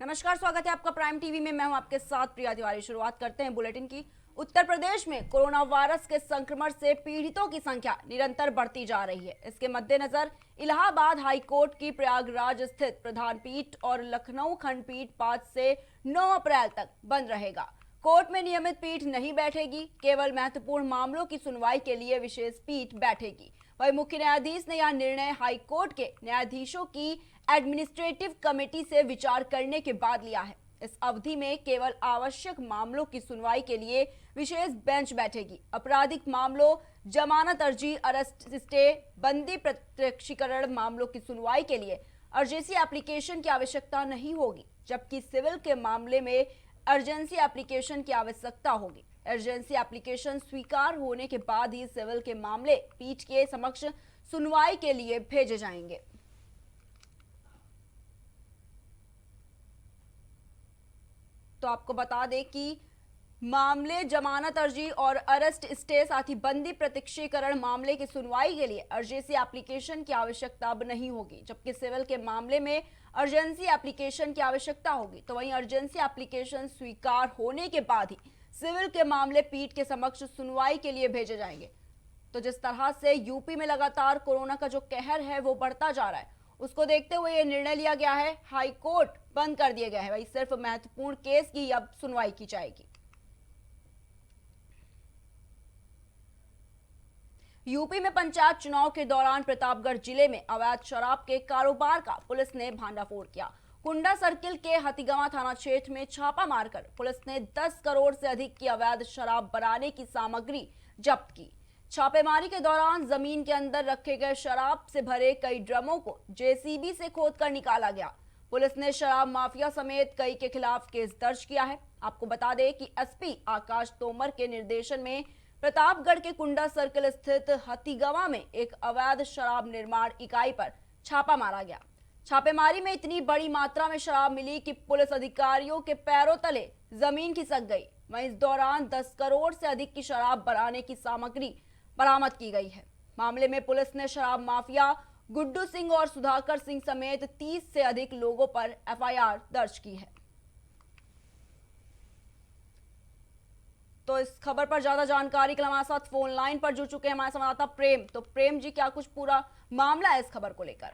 नमस्कार, स्वागत है आपका प्राइम टीवी में। मैं हूं आपके साथ प्रिया तिवारी। शुरुआत करते हैं बुलेटिन की। उत्तर प्रदेश में कोरोना वायरस के संक्रमण से पीड़ितों की संख्या निरंतर बढ़ती जा रही है। इसके मद्देनजर इलाहाबाद हाई कोर्ट की प्रयागराज स्थित प्रधान पीठ और लखनऊ खंडपीठ 5 से 9 अप्रैल तक बंद रहेगा। कोर्ट में नियमित पीठ नहीं बैठेगी, केवल महत्वपूर्ण मामलों की सुनवाई के लिए विशेष पीठ बैठेगी। वही मुख्य न्यायाधीश ने यह निर्णय हाई कोर्ट के न्यायाधीशों की एडमिनिस्ट्रेटिव कमेटी से विचार करने के बाद लिया है। इस अवधि में केवल आवश्यक मामलों की सुनवाई के लिए विशेष बेंच बैठेगी। आपराधिक मामलों, जमानत अर्जी, अरेस्ट स्टे, बंदी प्रत्यक्षीकरण मामलों की सुनवाई के लिए अर्जेंसी एप्लीकेशन की आवश्यकता नहीं होगी, जबकि सिविल के मामले में अर्जेंसी एप्लीकेशन की आवश्यकता होगी। अर्जेंसी एप्लीकेशन स्वीकार होने के बाद ही सिविल के मामले पीठ के समक्ष सुनवाई के लिए भेजे जाएंगे। तो आपको बता दें कि मामले, जमानत अर्जी और अरेस्ट स्टे साथ ही बंदी प्रत्यक्षीकरण मामले की सुनवाई के लिए अर्जेंसी एप्लीकेशन की आवश्यकता अब नहीं होगी, जबकि सिविल के मामले में अर्जेंसी एप्लीकेशन की आवश्यकता होगी। तो वहीं अर्जेंसी एप्लीकेशन स्वीकार होने के बाद ही सिविल के मामले पीठ के समक्ष सुनवाई के लिए भेजे जाएंगे। तो जिस तरह से यूपी में लगातार कोरोना का जो कहर है वो बढ़ता जा रहा है, उसको देखते हुए ये निर्णय लिया गया है। हाई कोर्ट बंद कर दिया गया है। वही सिर्फ महत्वपूर्ण केस की अब सुनवाई की जाएगी। यूपी में पंचायत चुनाव के दौरान प्रतापगढ़ जिले में अवैध शराब के कारोबार का पुलिस ने भांडाफोड़ किया। कुंडा सर्किल के हथीगांव थाना क्षेत्र में छापा मारकर पुलिस ने 10 करोड़ से अधिक की अवैध शराब बनाने की सामग्री जब्त की। छापेमारी के दौरान जमीन के अंदर रखे गए शराब से भरे कई ड्रमों को जेसीबी से खोदकर निकाला गया। पुलिस ने शराब माफिया समेत कई के खिलाफ केस दर्ज किया है। आपको बता दें कि एसपी आकाश तोमर के निर्देशन में प्रतापगढ़ के कुंडा सर्किल स्थित हथीगांव में एक अवैध शराब निर्माण इकाई पर छापा मारा गया। छापेमारी में इतनी बड़ी मात्रा में शराब मिली कि पुलिस अधिकारियों के पैरों तले जमीन खिसक गई। वहीं इस दौरान 10 करोड़ से अधिक की शराब बनाने की सामग्री बरामद की गई है। मामले में पुलिस ने शराब माफिया गुड्डू सिंह और सुधाकर सिंह समेत 30 से अधिक लोगों पर एफआईआर दर्ज की है। तो इस खबर पर ज्यादा जानकारी के लिए हमारे साथ फोन लाइन पर जुड़ चुके हैं हमारे संवाददाता प्रेम। तो प्रेम जी, क्या कुछ पूरा मामला है इस खबर को लेकर?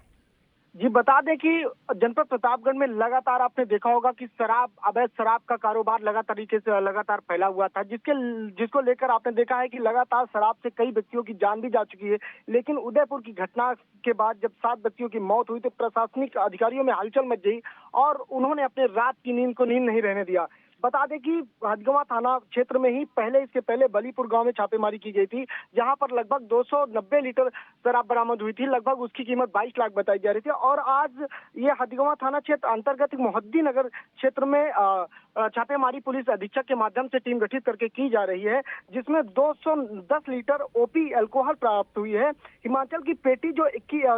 जी बता दें कि जनपद प्रतापगढ़ में लगातार आपने देखा होगा कि अवैध शराब का कारोबार लगातार फैला हुआ था, जिसको लेकर आपने देखा है कि लगातार शराब से कई व्यक्तियों की जान भी जा चुकी है। लेकिन उदयपुर की घटना के बाद जब 7 व्यक्तियों की मौत हुई तो प्रशासनिक अधिकारियों में हलचल मच गई और उन्होंने अपने रात की नींद को नींद नहीं रहने दिया। बता दें कि हथगवां थाना क्षेत्र में ही इसके पहले बलीपुर गांव में छापेमारी की गई थी, जहां पर लगभग 290 लीटर शराब बरामद हुई थी। लगभग उसकी कीमत 22 लाख बताई जा रही थी। और आज ये हथगवां थाना क्षेत्र अंतर्गत मोहद्दी नगर क्षेत्र में छापेमारी पुलिस अधीक्षक के माध्यम से टीम गठित करके की जा रही है, जिसमें 210 लीटर ओपी अल्कोहल प्राप्त हुई है। हिमाचल की पेटी जो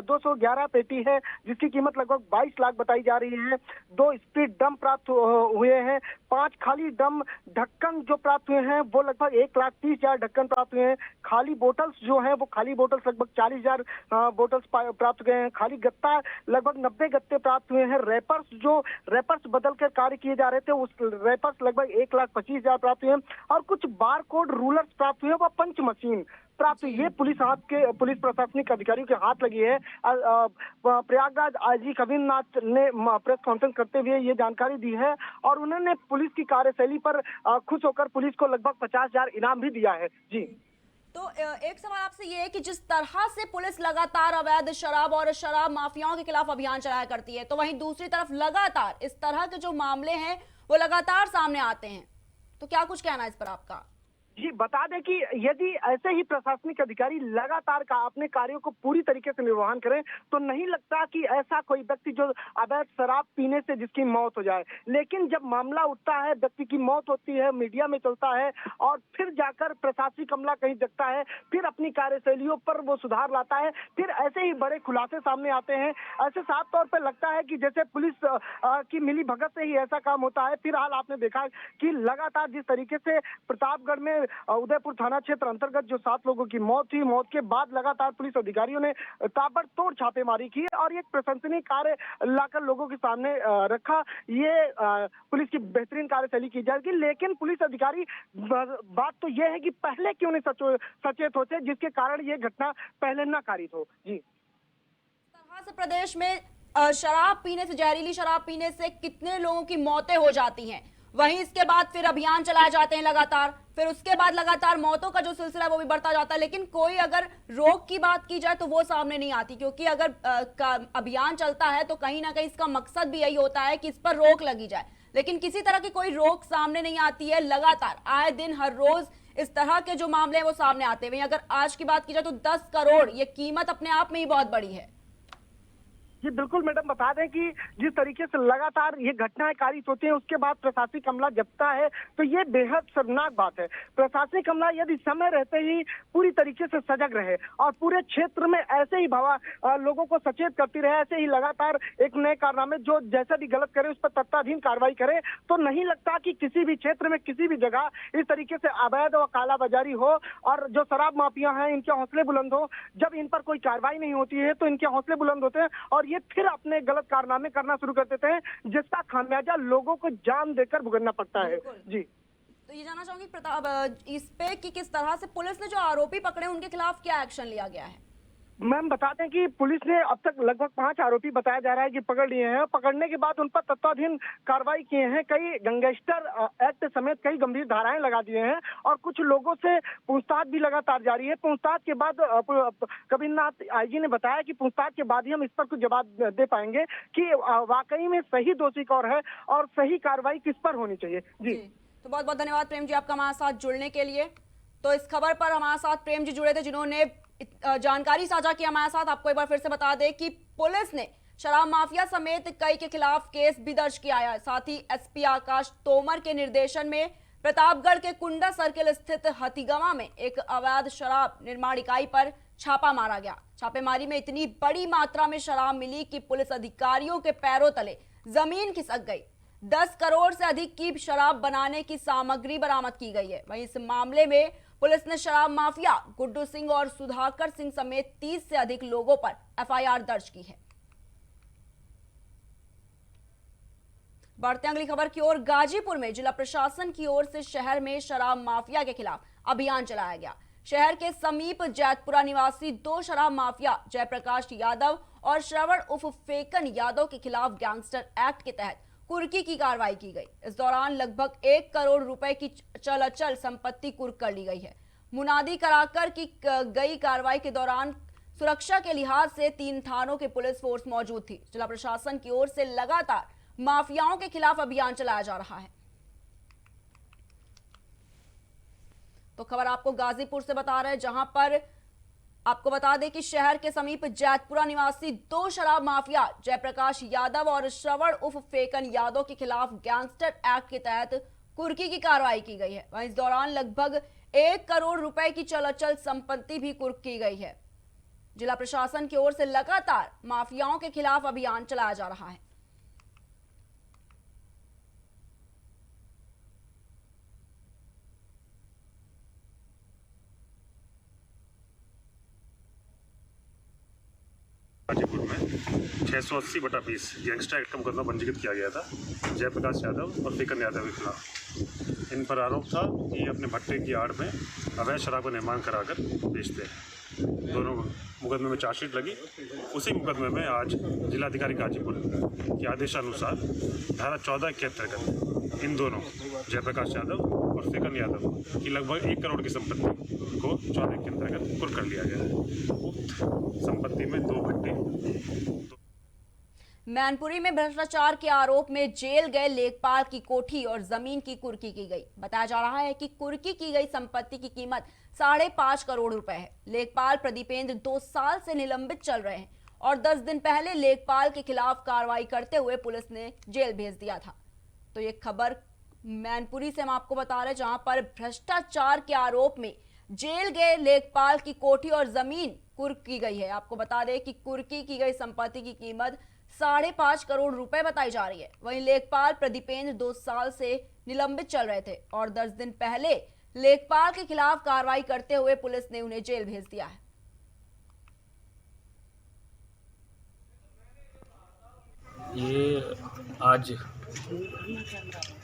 211 पेटी है, जिसकी कीमत लगभग 22 लाख बताई जा रही है। 2 स्प्रिट डम प्राप्त हुए हैं। 5 खाली डम ढक्कन जो प्राप्त हुए हैं वो लगभग 1,30,000 ढक्कन प्राप्त हुए हैं। खाली बोतल्स जो है वो खाली बोतल्स लगभग 40,000 बोतल्स प्राप्त हुए हैं। खाली गत्ता लगभग 90 गत्ते प्राप्त हुए हैं। रैपर्स बदल कर कार्य किए जा रहे थे, उस रैपर्स लगभग 1,25,000 प्राप्त हुए हैं। और कुछ बार कोड रूलर्स प्राप्त हुए, वह पंच मशीन प्राप्त। ये पुलिस प्रशासनिक अधिकारियों के हाथ लगी है। प्रयागराज आईजी कविंद्रनाथ ने प्रेस कॉन्फ्रेंस करते हुए ये जानकारी दी है और उन्होंने पुलिस की कार्यशैली पर खुश होकर पुलिस को लगभग 50,000 इनाम भी दिया है। जी, तो एक सवाल आपसे ये है कि जिस तरह से पुलिस लगातार अवैध शराब और शराब माफियाओं के खिलाफ अभियान चलाया करती है, तो वहीं दूसरी तरफ लगातार इस तरह के जो मामले हैं वो लगातार सामने आते हैं, तो क्या कुछ कहना है इस पर आपका? जी बता दें कि यदि ऐसे ही प्रशासनिक अधिकारी लगातार अपने कार्यों को पूरी तरीके से निर्वहन करें तो नहीं लगता कि ऐसा कोई व्यक्ति जो अवैध शराब पीने से जिसकी मौत हो जाए। लेकिन जब मामला उठता है, व्यक्ति की मौत होती है, मीडिया में चलता है और फिर जाकर प्रशासनिक अमला कहीं जगता है, फिर अपनी कार्यशैलियों पर वो सुधार लाता है, फिर ऐसे ही बड़े खुलासे सामने आते हैं। ऐसे साफ तौर पर लगता है कि जैसे पुलिस की मिली भगत से ही ऐसा काम होता है। फिलहाल आपने देखा कि लगातार जिस तरीके से प्रतापगढ़ में उदयपुर थाना क्षेत्र अंतर्गत जो 7 लोगों की मौत हुई, मौत के बाद लगातार पुलिस अधिकारियों ने ताबड़तोड़ छापेमारी की और एक प्रशंसनीय कार्य लाकर लोगों के सामने रखा। ये पुलिस की बेहतरीन कार्यशैली की जाएगी, लेकिन पुलिस अधिकारी बात तो यह है कि पहले क्यों नहीं सचेत होते, जिसके कारण ये घटना पहले न कारित हो। जी, तरह से प्रदेश में शराब पीने से, जहरीली शराब पीने से कितने लोगों की मौतें हो जाती हैं, वहीं इसके बाद फिर अभियान चलाए जाते हैं लगातार, फिर उसके बाद लगातार मौतों का जो सिलसिला है वो भी बढ़ता जाता है, लेकिन कोई अगर रोक की बात की जाए तो वो सामने नहीं आती, क्योंकि अगर अभियान चलता है तो कहीं ना कहीं इसका मकसद भी यही होता है कि इस पर रोक लगी जाए, लेकिन किसी तरह की कोई रोक सामने नहीं आती है। लगातार आए दिन हर रोज इस तरह के जो मामले हैं वो सामने आते हैं। अगर आज की बात की जाए तो 10 करोड़ ये कीमत अपने आप में ही बहुत बड़ी है। जी बिल्कुल मैडम, बता दें कि जिस तरीके से लगातार ये घटनाएं कारित होती हैं, उसके बाद प्रशासनिक अमला जपता है, तो ये बेहद शर्मनाक बात है। प्रशासनिक अमला यदि समय रहते ही पूरी तरीके से सजग रहे और पूरे क्षेत्र में ऐसे ही लोगों को सचेत करती रहे, ऐसे ही लगातार एक नए कारनामे जो जैसा भी गलत करे उस पर तत्कालीन कार्रवाई करे, तो नहीं लगता कि किसी भी क्षेत्र में किसी भी जगह इस तरीके से अवैध और कालाबाजारी हो और जो शराब माफिया हैं इनके हौसले बुलंद हो। जब इन पर कोई कार्रवाई नहीं होती है तो इनके हौसले बुलंद होते हैं और ये फिर अपने गलत कारनामे करना शुरू कर देते हैं, जिसका खामियाजा लोगों को जान देकर भुगतना पड़ता है। जी, तो ये जानना चाहूंगी प्रताप, इस पे कि किस तरह से पुलिस ने जो आरोपी पकड़े उनके खिलाफ क्या एक्शन लिया गया है? मैम बता दें कि पुलिस ने अब तक लगभग 5 आरोपी बताया जा रहा है कि पकड़ लिए हैं। पकड़ने के बाद उन पर तत्वाधीन कार्रवाई किए हैं, कई गैंगस्टर एक्ट समेत कई गंभीर धाराएं लगा दिए हैं और कुछ लोगों से पूछताछ भी लगातार जारी है। पूछताछ के बाद कबीरनाथ आईजी ने बताया कि पूछताछ के बाद ही हम इस पर कुछ जवाब दे पाएंगे कि वाकई में सही दोषी कौन है और सही कार्रवाई किस पर होनी चाहिए। जी, तो बहुत बहुत धन्यवाद प्रेम जी आपका हमारे साथ जुड़ने के लिए। तो इस खबर पर हमारे साथ प्रेम जी जुड़े थे, जिन्होंने जानकारी साझा की हमारे साथ। आपको एक बार फिर से बता दें कि पुलिस ने शराब माफिया समेत कई के खिलाफ केस भी दर्ज किया है। साथ ही एसपी आकाश तोमर के निर्देशन में प्रतापगढ़ के कुंडा सर्किल स्थित हथीगवा में एक अवैध शराब निर्माण इकाई पर छापा मारा गया। छापेमारी में इतनी बड़ी मात्रा में शराब मिली कि पुलिस अधिकारियों के पैरों तले जमीन खिसक गई। 10 करोड़ से अधिक की शराब बनाने की सामग्री बरामद की गई है। वहीं इस मामले में पुलिस ने शराब माफिया गुड्डू सिंह और सुधाकर सिंह समेत 30 से अधिक लोगों पर एफआईआर दर्ज की है। बढ़ते अगली खबर की ओर। गाजीपुर में जिला प्रशासन की ओर से शहर में शराब माफिया के खिलाफ अभियान चलाया गया। शहर के समीप जैतपुरा निवासी 2 शराब माफिया जयप्रकाश यादव और श्रवण उर्फ फेकन यादव के खिलाफ गैंगस्टर एक्ट के तहत कुर्की की कार्रवाई की गई। इस दौरान लगभग 1 करोड़ रुपए की चल अचल संपत्ति कुर्क कर ली गई है। मुनादी कराकर की गई कार्रवाई के दौरान सुरक्षा के लिहाज से 3 थानों के पुलिस फोर्स मौजूद थी। जिला प्रशासन की ओर से लगातार माफियाओं के खिलाफ अभियान चलाया जा रहा है। तो खबर आपको गाजीपुर से बता रहे हैं, जहां पर आपको बता दें कि शहर के समीप जैतपुरा निवासी 2 शराब माफिया जयप्रकाश यादव और श्रवण उर्फ फेकन यादव के खिलाफ गैंगस्टर एक्ट के तहत कुर्की की कार्रवाई की गई है। वहीं इस दौरान लगभग 1 करोड़ रुपए की चल अचल संपत्ति भी कुर्क की गई है। जिला प्रशासन की ओर से लगातार माफियाओं के खिलाफ अभियान चलाया जा रहा है। गाजीपुर में 680/20 गैंगस्टर एक्ट का मुकदमा पंजीकृत किया गया था जयप्रकाश यादव और फेकन यादव के खिलाफ। इन पर आरोप था कि अपने भट्टे की आड़ में अवैध शराब का निर्माण कराकर बेचते हैं। दोनों मुकदमे में चार्जशीट लगी। उसी मुकदमे में आज जिलाधिकारी गाजीपुर के आदेशानुसार धारा 14 के अंतर्गत इन दोनों जयप्रकाश यादव और फेकन यादव की लगभग 1 करोड़ की संपत्ति को 14 के अंतर्गत कुर्क कर लिया गया है। उक्त संपत्ति में 2 भट्टे। मैनपुरी में भ्रष्टाचार के आरोप में जेल गए लेखपाल की कोठी और जमीन की कुर्की की गई। बताया जा रहा है कि कुर्की की गई संपत्ति की कीमत 5.5 करोड़ रुपए है। लेखपाल प्रदीपेंद्र 2 साल से निलंबित चल रहे हैं और 10 दिन पहले लेखपाल के खिलाफ कार्रवाई करते हुए पुलिस ने जेल भेज दिया था। तो ये खबर मैनपुरी से हम आपको बता रहे हैं, जहां पर भ्रष्टाचार के आरोप में जेल गए लेखपाल की कोठी और जमीन कुर्क की गई है। आपको बता दें कि कुर्की की गई संपत्ति की कीमत 5.5 करोड़ रुपए बताई जा रही है। वहीं लेखपाल प्रदीपेंद्र 2 साल से निलंबित चल रहे थे और 10 दिन पहले लेखपाल के खिलाफ कार्रवाई करते हुए पुलिस ने उन्हें जेल भेज दिया है। ये आज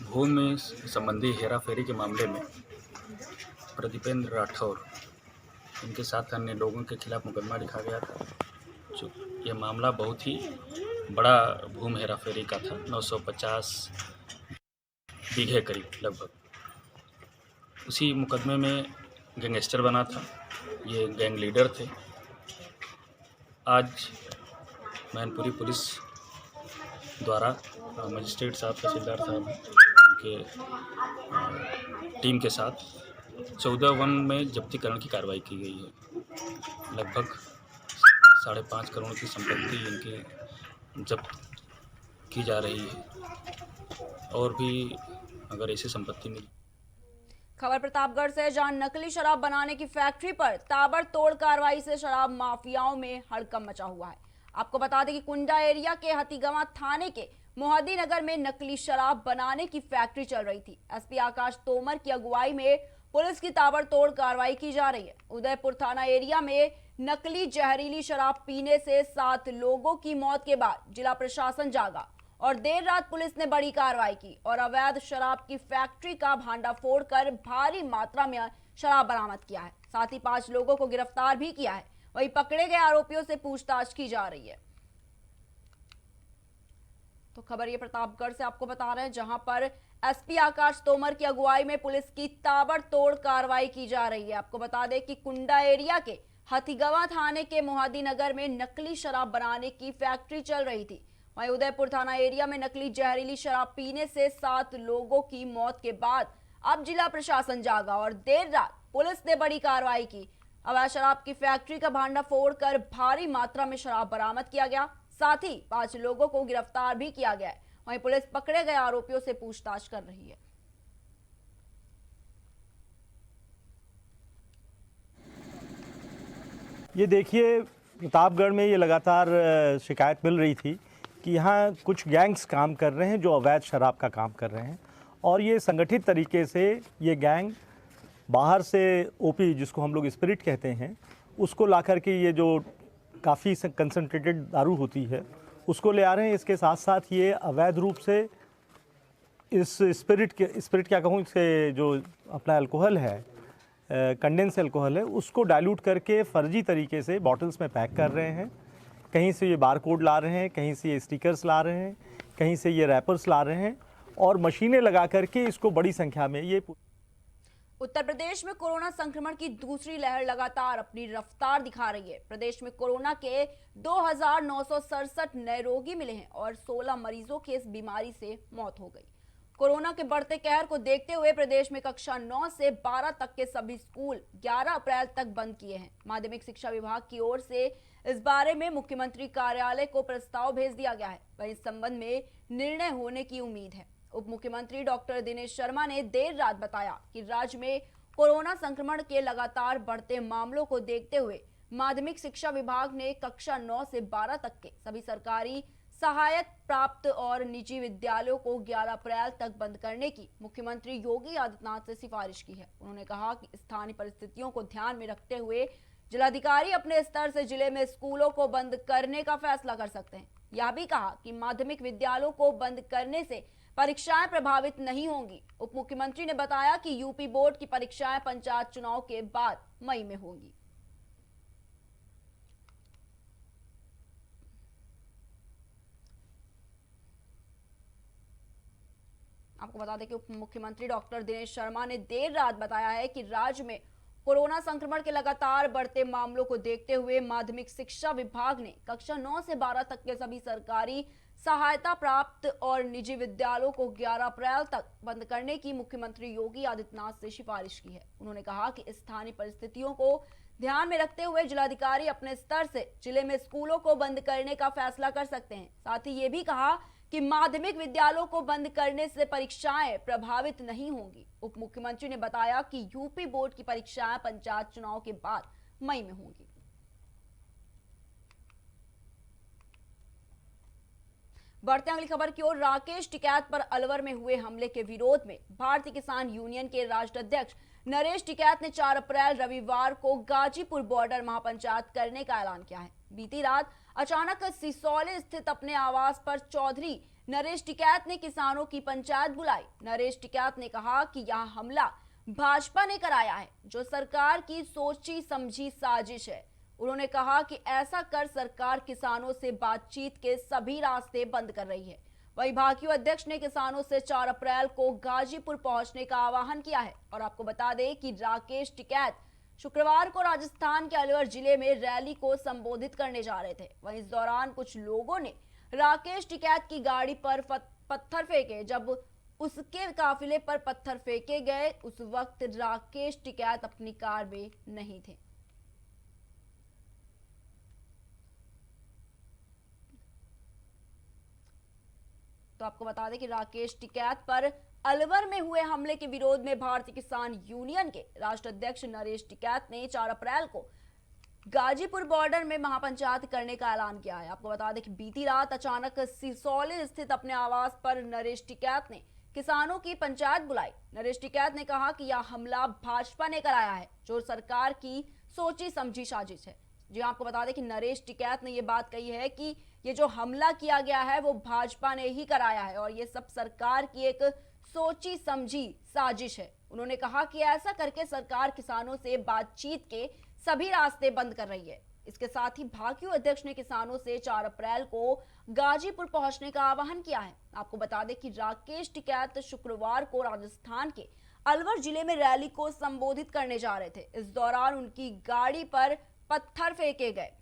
भूमि संबंधी हेराफेरी के मामले में प्रदीपेंद्र राठौर इनके साथ अन्य लोगों के खिलाफ मुकदमा लिखा गया था। जो ये मामला बहुत ही बड़ा भूमि हेराफेरी का था, 950 बीघे करीब लगभग। उसी मुकदमे में गैंगस्टर बना था, ये गैंग लीडर थे। आज मैनपुरी पुलिस द्वारा मजिस्ट्रेट साहब, तहसीलदार साहब के टीम के साथ 14 में जब्तीकरण की कार्रवाई की गई है। लगभग 5.5 करोड़ की संपत्ति इनकी जब्त की जा रही है और भी अगर ऐसी संपत्ति मिली। खबर प्रतापगढ़ से, जहां नकली शराब बनाने की फैक्ट्री पर ताबड़तोड़ कार्रवाई से शराब माफियाओं में हड़कंप मचा हुआ है। आपको बता दें कि कुंडा एरिया के हथीगवां थाने के मोहद्दी नगर में नकली शराब बनाने की फैक्ट्री चल रही थी। एसपी आकाश तोमर की अगुवाई में पुलिस की ताबड़तोड़ कार्रवाई की जा रही है। उदयपुर थाना एरिया में नकली जहरीली शराब पीने से 7 लोगों की मौत के बाद जिला प्रशासन जागा और देर रात पुलिस ने बड़ी कार्रवाई की और अवैध शराब की फैक्ट्री का भांडाफोड़ कर भारी मात्रा में शराब बरामद किया है। साथ ही 5 लोगों को गिरफ्तार भी किया है। वहीं पकड़े गए आरोपियों से पूछताछ की जा रही है। तो खबर ये प्रतापगढ़ से आपको बता रहे हैं, जहां पर एसपी आकाश तोमर की अगुवाई में पुलिस की ताबड़तोड़ कार्रवाई की जा रही है। आपको बता दें कि कुंडा एरिया के हथीगवां थाने के मोहद्दी नगर में नकली शराब बनाने की फैक्ट्री चल रही थी। वहीं उदयपुर थाना एरिया में नकली जहरीली शराब पीने से 7 लोगों की मौत के बाद अब जिला प्रशासन जागा और देर रात पुलिस ने बड़ी कार्रवाई की। अवैध शराब की फैक्ट्री का भांडाफोड़ कर भारी मात्रा में शराब बरामद किया गया। साथ ही 5 लोगों को गिरफ्तार भी किया गया है। वहीं पुलिस पकड़े गए आरोपियों से पूछताछ कर रही है। ये देखिए, प्रतापगढ़ में ये लगातार शिकायत मिल रही थी कि यहाँ कुछ गैंग्स काम कर रहे हैं जो अवैध शराब का काम कर रहे हैं और ये संगठित तरीके से ये गैंग बाहर से ओपी, जिसको हम लोग स्पिरिट कहते हैं, उसको ला कर के ये जो काफ़ी कंसनट्रेटेड दारू होती है उसको ले आ रहे हैं। इसके साथ साथ ये अवैध रूप से इस स्पिरिट क्या कहूँ, इससे जो अपना अल्कोहल है, कंडेंस अल्कोहल है, उसको डाइल्यूट करके फर्जी तरीके से बॉटल्स में पैक कर रहे हैं। कहीं से ये बार कोड ला रहे हैं, कहीं से ये स्टिकर्स ला रहे हैं, कहीं से ये रैपर्स ला रहे हैं और मशीनें लगा करके इसको बड़ी संख्या में ये। उत्तर प्रदेश में कोरोना संक्रमण की दूसरी लहर लगातार अपनी रफ्तार दिखा रही है। प्रदेश में कोरोना के 2,967 नए रोगी मिले हैं और 16 मरीजों की इस बीमारी से मौत हो गई। कोरोना के बढ़ते कहर को देखते हुए प्रदेश में कक्षा 9 से 12 तक के सभी स्कूल 11 अप्रैल तक बंद किए हैं। माध्यमिक शिक्षा विभाग की ओर से इस बारे में मुख्यमंत्री कार्यालय को प्रस्ताव भेज दिया गया है। वहीं इस संबंध में निर्णय होने की उम्मीद है। उप मुख्यमंत्री डॉक्टर दिनेश शर्मा ने देर रात बताया कि राज्य में कोरोना संक्रमण के लगातार बढ़ते मामलों को देखते हुए माध्यमिक शिक्षा विभाग ने कक्षा 9 से 12 तक के सभी सरकारी सहायता प्राप्त और निजी विद्यालयों को 11 अप्रैल तक बंद करने की मुख्यमंत्री योगी आदित्यनाथ से सिफारिश की है। उन्होंने कहा कि स्थानीय परिस्थितियों को ध्यान में रखते हुए जिलाधिकारी अपने स्तर से जिले में स्कूलों को बंद करने का फैसला कर सकते हैं। यह भी कहा कि माध्यमिक विद्यालयों को बंद करने से परीक्षाएं प्रभावित नहीं होंगी। उप मुख्यमंत्री ने बताया कि यूपी बोर्ड की परीक्षाएं पंचायत चुनाव के बाद मई में होंगी। आपको बता दें कि उप मुख्यमंत्री डॉक्टर दिनेश शर्मा ने देर रात बताया है कि राज्य में कोरोना संक्रमण के लगातार बढ़ते मामलों को देखते हुए माध्यमिक शिक्षा विभाग ने कक्षा 9 से 12 तक के सभी सरकारी सहायता प्राप्त और निजी विद्यालयों को 11 अप्रैल तक बंद करने की मुख्यमंत्री योगी आदित्यनाथ से सिफारिश की है। उन्होंने कहा कि स्थानीय परिस्थितियों को ध्यान में रखते हुए जिलाधिकारी अपने स्तर से जिले में स्कूलों को बंद करने का फैसला कर सकते हैं। साथ ही ये भी कहा कि माध्यमिक विद्यालयों को बंद करने से परीक्षाएं प्रभावित नहीं होंगी। उप मुख्यमंत्री ने बताया कि यूपी बोर्ड की परीक्षाएं पंचायत चुनाव के बाद मई में होंगी। बढ़ते अगली खबर की ओर। राकेश टिकैत पर अलवर में हुए हमले के विरोध में भारतीय किसान यूनियन के राष्ट्रीय अध्यक्ष नरेश टिकैत ने 4 अप्रैल रविवार को गाजीपुर बॉर्डर महापंचायत करने का ऐलान किया है। बीती रात अचानक सिसौली स्थित अपने आवास पर चौधरी नरेश टिकैत ने किसानों की पंचायत बुलाई। नरेश टिकैत ने कहा कि यह हमला भाजपा ने कराया है, जो सरकार की सोची समझी साजिश है। उन्होंने कहा कि ऐसा कर सरकार किसानों से बातचीत के सभी रास्ते बंद कर रही है। वहीं भाकियू अध्यक्ष ने किसानों से 4 अप्रैल को गाजीपुर पहुंचने का आह्वान किया है। और आपको बता दें कि राकेश टिकैत शुक्रवार को राजस्थान के अलवर जिले में रैली को संबोधित करने जा रहे थे। वहीं इस दौरान कुछ लोगों ने राकेश टिकैत की गाड़ी पर पत्थर फेंके। जब उसके काफिले पर पत्थर फेंके गए, उस वक्त राकेश टिकैत अपनी कार में नहीं थे। तो आपको बता दें कि राकेश टिकैत पर अलवर में हुए हमले के विरोध में भारतीय किसान यूनियन के राष्ट्रीय अध्यक्ष नरेश टिकैत ने 4 अप्रैल को गाजीपुर बॉर्डर में महापंचायत करने का ऐलान किया है। आपको बता दें कि बीती रात अचानक सिसौली स्थित अपने आवास पर नरेश टिकैत ने किसानों की पंचायत बुलाई। नरेश टिकैत ने कहा कि यह हमला भाजपा ने कराया है, जो सरकार की सोची समझी साजिश है। जी आपको बता दें कि नरेश टिकैत ने यह बात कही है कि ये जो हमला किया गया है वो भाजपा ने ही कराया है और ये सब सरकार की एक सोची समझी साजिश है। उन्होंने कहा कि ऐसा करके सरकार किसानों से बातचीत के सभी रास्ते बंद कर रही है। इसके साथ ही भाकियू अध्यक्ष ने किसानों से 4 अप्रैल को गाजीपुर पहुंचने का आह्वान किया है। आपको बता दें कि राकेश टिकैत शुक्रवार को राजस्थान के अलवर जिले में रैली को संबोधित करने जा रहे थे। इस दौरान उनकी गाड़ी पर पत्थर फेंके गए।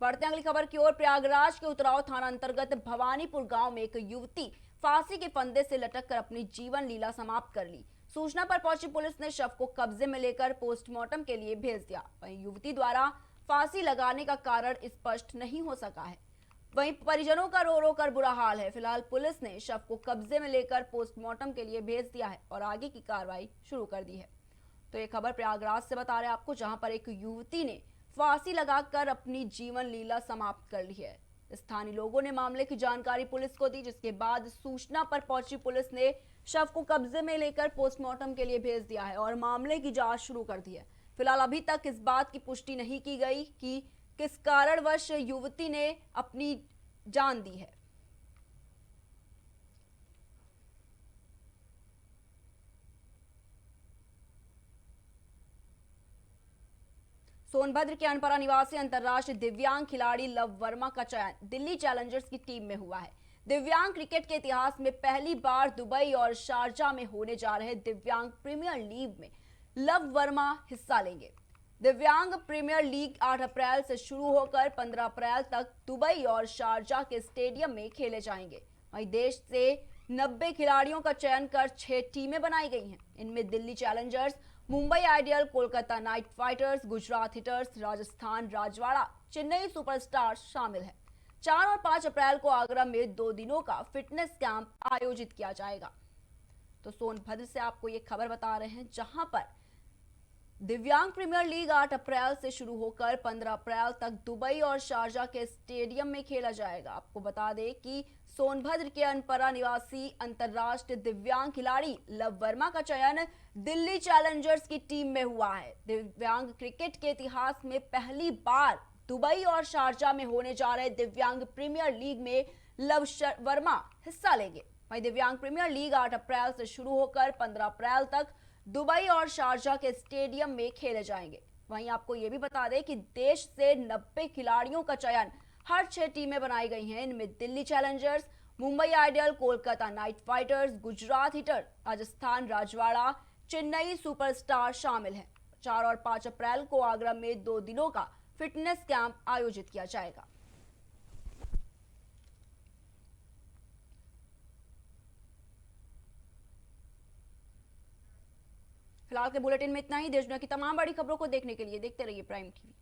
बढ़ते अगली खबर की ओर। प्रयागराज के उतराव थाना अंतर्गत भवानीपुर गांव में एक युवती फांसी के फंदे से लटक कर अपनी जीवन लीला समाप्त कर ली। सूचना पर पहुंची पुलिस ने शव को कब्जे में लेकर पोस्टमार्टम के लिए भेज दिया। वहीं युवती द्वारा फांसी लगाने का कारण स्पष्ट नहीं हो सका है। वहीं परिजनों का रो रो कर बुरा हाल है। फिलहाल पुलिस ने शव को कब्जे में लेकर पोस्टमार्टम के लिए भेज दिया है और आगे की कार्रवाई शुरू कर दी है। तो ये खबर प्रयागराज से बता रहे हैं आपको, जहां पर एक युवती ने फांसी लगाकर अपनी जीवन लीला समाप्त कर ली है। स्थानीय लोगों ने मामले की जानकारी पुलिस को दी, जिसके बाद सूचना पर पहुंची पुलिस ने शव को कब्जे में लेकर पोस्टमार्टम के लिए भेज दिया है और मामले की जांच शुरू कर दी है। फिलहाल अभी तक इस बात की पुष्टि नहीं की गई कि किस कारणवश युवती ने अपनी जान दी है। सोनभद्र के अनपरा निवासी अंतर्राष्ट्रीय दिव्यांग खिलाड़ी लव वर्मा का चयन दिल्ली चैलेंजर्स की टीम में हुआ है। दिव्यांग क्रिकेट के इतिहास में पहली बार दुबई और शारजा में होने जा रहे दिव्यांग प्रीमियर लीग में लव वर्मा हिस्सा लेंगे। दिव्यांग प्रीमियर लीग 8 अप्रैल से शुरू होकर 15 अप्रैल तक दुबई और शारजा के स्टेडियम में खेले जाएंगे। वहीं देश से 90 खिलाड़ियों का चयन कर 6 टीमें बनाई गई हैं। इनमें Delhi challengers, Mumbai ideal, Kolkata knight fighters, Gujarat hitters, Rajasthan Rajwada, Chennai superstars शामिल है। 4 और 5 अप्रैल को आगरा में 2 दिनों का फिटनेस कैंप आयोजित किया जाएगा। तो सोनभद्र से आपको ये खबर बता रहे हैं, जहां पर दिव्यांग प्रीमियर लीग 8 अप्रैल से शुरू होकर 15 अप्रैल तक दुबई और शारजा के स्टेडियम में खेला जाएगा। आपको बता दें कि सोनभद्र के अनपरा निवासी अंतर्राष्ट्रीय दिव्यांग खिलाड़ी लव वर्मा का चयन दिल्ली चैलेंजर्स की टीम में हुआ है। दिव्यांग क्रिकेट के इतिहास में पहली बार दुबई और शारजा में होने जा रहे दिव्यांग प्रीमियर लीग में लव वर्मा हिस्सा लेंगे। वहीं दिव्यांग प्रीमियर लीग 8 अप्रैल से शुरू होकर 15 अप्रैल तक दुबई और शारजा के स्टेडियम में खेले जाएंगे। वहीं आपको ये भी बता दें कि देश से 90 खिलाड़ियों का चयन हर 6 टीमें बनाई गई हैं। इनमें Delhi challengers, Mumbai ideal, Kolkata knight fighters, Gujarat hitter, Rajasthan Rajwada, Chennai superstar शामिल हैं। 4 और 5 अप्रैल को आगरा में 2 दिनों का फिटनेस कैंप आयोजित किया जाएगा। फिलहाल के बुलेटिन में इतना ही। देश दुनिया की तमाम बड़ी खबरों को देखने के लिए देखते रहिए प्राइम टीवी।